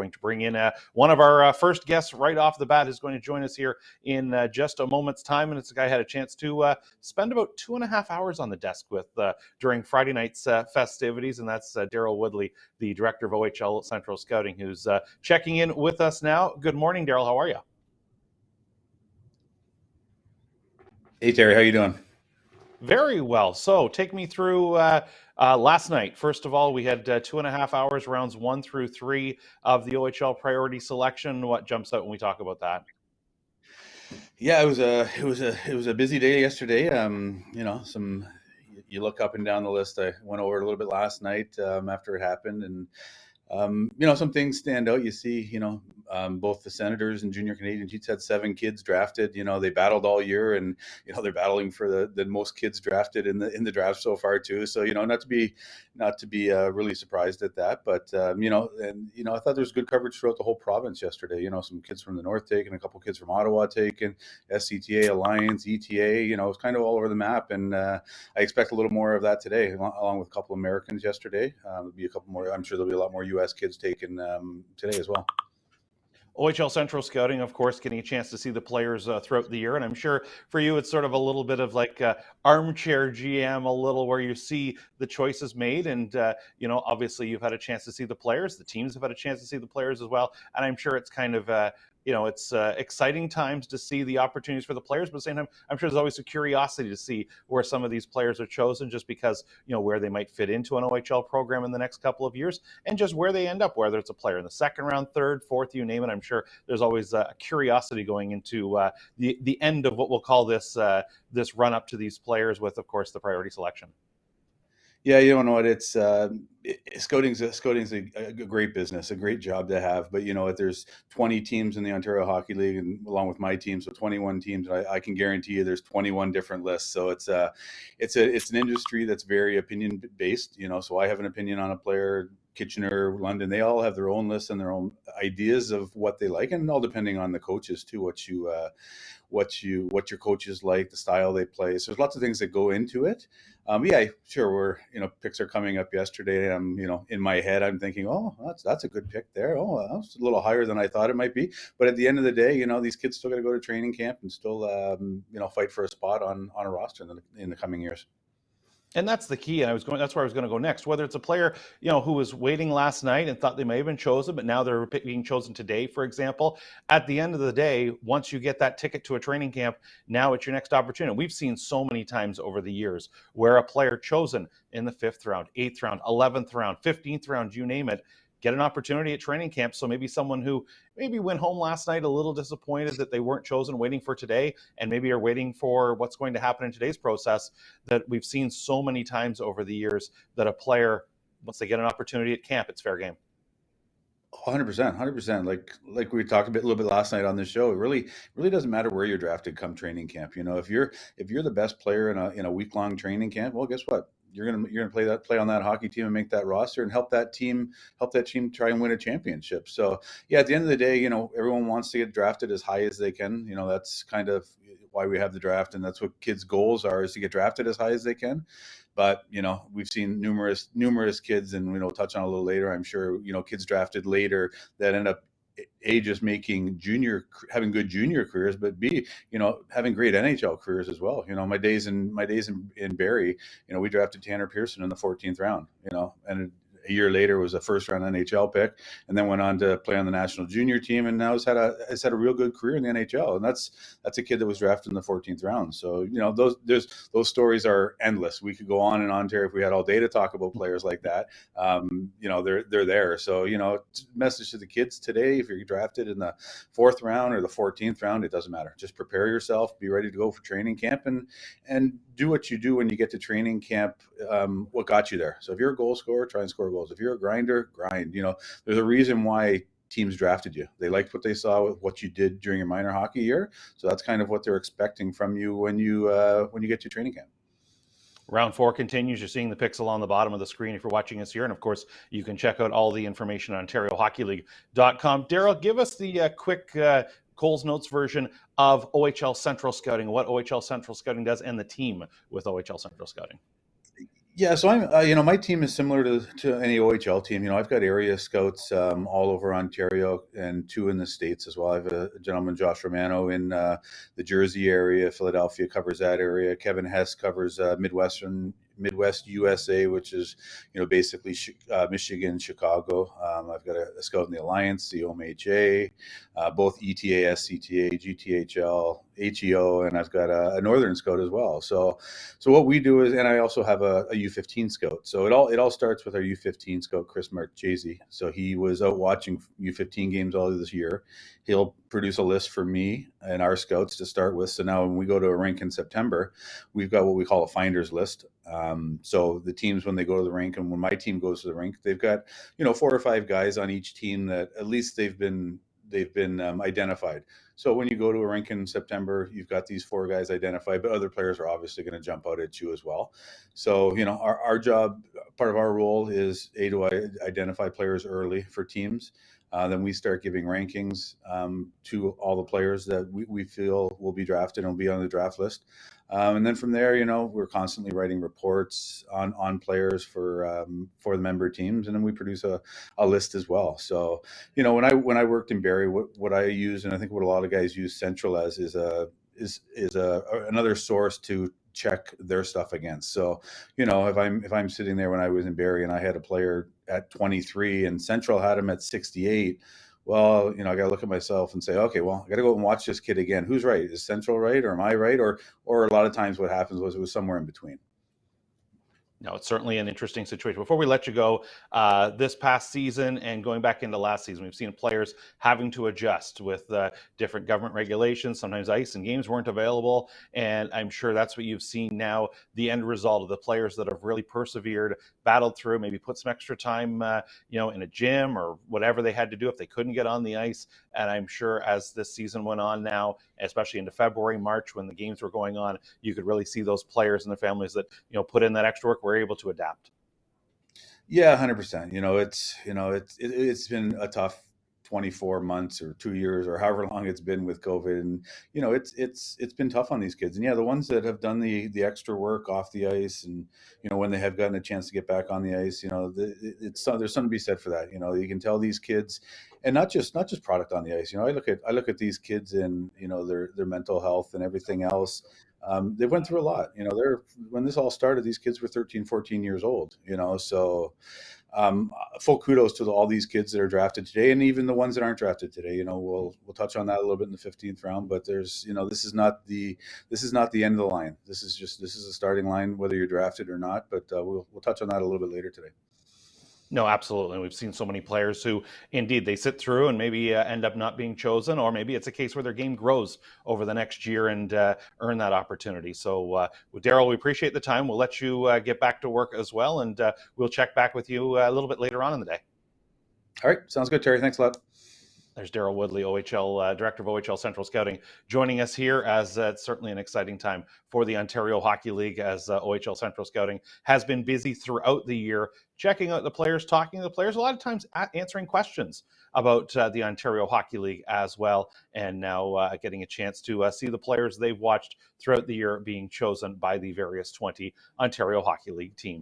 going to bring in one of our first guests right off the bat, who's going to join us here in just a moment's time. And it's a guy I had a chance to spend about 2.5 hours on the desk with during Friday night's festivities, and that's Darrell Woodley, the director of OHL Central Scouting, who's checking in with us now. Good morning, Darrell. How are you? Hey, Terry. How you doing? Very well. So take me through last night. First of all, we had 2.5 hours, rounds 1 through 3 of the OHL priority selection. What jumps out when we talk about that? Yeah, it was a busy day yesterday. You look up and down the list. I went over it a little bit last night after it happened, and some things stand out. You see, both the Senators and Junior Canadians each had 7 kids drafted. They battled all year, and they're battling for the most kids drafted in the draft so far too. So not to be really surprised at that, but I thought there was good coverage throughout the whole province yesterday. Some kids from the north taken, a couple kids from Ottawa taken, SCTA, Alliance, ETA. It was kind of all over the map, and I expect a little more of that today, along with a couple Americans yesterday. There'll be a couple more. I'm sure there'll be a lot more U.S. kids taken today as well. OHL Central Scouting, of course, getting a chance to see the players throughout the year. And I'm sure for you, it's sort of a little bit of like armchair GM, a little where you see the choices made. And, obviously you've had a chance to see the players. The teams have had a chance to see the players as well. And I'm sure it's kind of, it's exciting times to see the opportunities for the players. But at the same time, I'm sure there's always a curiosity to see where some of these players are chosen, just because, where they might fit into an OHL program in the next couple of years, and just where they end up, whether it's a player in the second round, third, fourth, you name it. I'm sure there's always a curiosity going into the end of what we'll call this run up to these players with, of course, the priority selection. Yeah, you don't know what it's scouting's a great business, a great job to have. But there's 20 teams in the Ontario Hockey League, and along with my team, so 21 teams. I can guarantee you, there's 21 different lists. So it's an industry that's very opinion based. So I have an opinion on a player. Kitchener, London, they all have their own lists and their own ideas of what they like, and all depending on the coaches too, what your coaches like, the style they play. So there's lots of things that go into it. Yeah, sure. Picks are coming up yesterday. I'm, in my head, I'm thinking, oh, that's a good pick there. Oh, that's a little higher than I thought it might be. But at the end of the day, these kids still got to go to training camp and still, fight for a spot on a roster in the coming years. And that's the key. And that's where I was going to go next. Whether it's a player, who was waiting last night and thought they may have been chosen, but now they're being chosen today, for example. At the end of the day, once you get that ticket to a training camp, now it's your next opportunity. We've seen so many times over the years where a player chosen in the 5th round, 8th round, 11th round, 15th round, you name it, get an opportunity at training camp. So maybe someone who maybe went home last night a little disappointed that they weren't chosen, waiting for today, and maybe are waiting for what's going to happen in today's process, that we've seen so many times over the years that a player, once they get an opportunity at camp, it's fair game. 100%. Like we talked a little bit last night on the show, it really doesn't matter where you're drafted come training camp. If you're the best player in a week-long training camp, well, guess what? You're gonna play on that hockey team and make that roster and help that team try and win a championship. So yeah, at the end of the day, everyone wants to get drafted as high as they can. That's kind of why we have the draft, and that's what kids' goals are, is to get drafted as high as they can. But we've seen numerous kids, and we'll touch on a little later, I'm sure, kids drafted later that end up just having good junior careers, but B, having great NHL careers as well. My days in Barrie, we drafted Tanner Pearson in the 14th round, and a year later was a first round NHL pick, and then went on to play on the national junior team, and now has had a real good career in the NHL. And that's a kid that was drafted in the 14th round. So those stories are endless. We could go on and on, Terry, if we had all day to talk about players like that. They're there. So message to the kids today: if you're drafted in the 4th round or the 14th round, it doesn't matter. Just prepare yourself, be ready to go for training camp, and do what you do when you get to training camp. What got you there? So if you're a goal scorer, try and score goals. If you're a grinder, grind. There's a reason why teams drafted you. They liked what they saw with what you did during your minor hockey year. So that's kind of what they're expecting from you when you get to training camp. Round 4 continues. You're seeing the pixel on the bottom of the screen if you're watching us here. And of course, you can check out all the information on OntarioHockeyLeague.com. Darrell, give us the quick Cole's Notes version of OHL Central Scouting, what OHL Central Scouting does, and the team with OHL Central Scouting. Yeah, so I'm, my team is similar to any OHL team. I've got area scouts all over Ontario and two in the States as well. I have a gentleman, Josh Romano, in the Jersey area. Philadelphia covers that area. Kevin Hess covers Midwest USA, which is, basically Michigan, Chicago. I've got a scout in the Alliance, the OMHA, both ETA, SCTA, GTHL, HEO, and I've got a Northern scout as well. So what we do is, and I also have a U15 scout. So it all starts with our U15 scout, Chris Marchese. So he was out watching U15 games all this year. He'll produce a list for me and our scouts to start with. So now when we go to a rink in September, we've got what we call a finder's list. So the teams, when they go to the rink, and when my team goes to the rink, they've got 4 or 5 guys on each team that at least they've been identified. So when you go to a rink in September, you've got these 4 guys identified, but other players are obviously going to jump out at you as well. So, our job, part of our role is to identify players early for teams. Then we start giving rankings to all the players that we feel will be drafted and will be on the draft list. And then from there, we're constantly writing reports on players for the member teams, and then we produce a list as well. So, when I worked in Barrie, what I use, and I think what a lot of guys use Central as, is another source to check their stuff against. So, if I'm sitting there when I was in Barrie and I had a player at 23 and Central had him at 68. Well, I got to look at myself and say, okay, well, I got to go and watch this kid again. Who's right? Is Central right, or am I right? Or a lot of times what happens was it was somewhere in between. No, it's certainly an interesting situation. Before we let you go, this past season and going back into last season, we've seen players having to adjust with different government regulations. Sometimes ice and games weren't available. And I'm sure that's what you've seen now, the end result of the players that have really persevered, battled through, maybe put some extra time, in a gym or whatever they had to do if they couldn't get on the ice. And I'm sure as this season went on now, especially into February, March, when the games were going on, you could really see those players and their families that, put in that extra work were able to adapt. Yeah, 100%. It's been a tough 24 months or 2 years or however long it's been with COVID, and it's been tough on these kids. And yeah, the ones that have done the extra work off the ice, and when they have gotten a chance to get back on the ice, there's something to be said for that. You can tell these kids, and not just product on the ice. I look at these kids and their mental health and everything else. They went through a lot. When this all started, these kids were 13, 14 years old. So full kudos to all these kids that are drafted today, and even the ones that aren't drafted today. We'll touch on that a little bit in the 15th round, but there's this is not the end of the line. This is a starting line, whether you're drafted or not. But we'll touch on that a little bit later today. No, absolutely. We've seen so many players who, indeed, they sit through and maybe end up not being chosen, or maybe it's a case where their game grows over the next year and earn that opportunity. So, with Darrell, we appreciate the time. We'll let you get back to work as well, and we'll check back with you a little bit later on in the day. All right, sounds good, Terry. Thanks a lot. There's Darrell Woodley, OHL Director of OHL Central Scouting, joining us here as it's certainly an exciting time for the Ontario Hockey League, as OHL Central Scouting has been busy throughout the year, checking out the players, talking to the players, a lot of times answering questions about the Ontario Hockey League as well, and now getting a chance to see the players they've watched throughout the year being chosen by the various 20 Ontario Hockey League teams.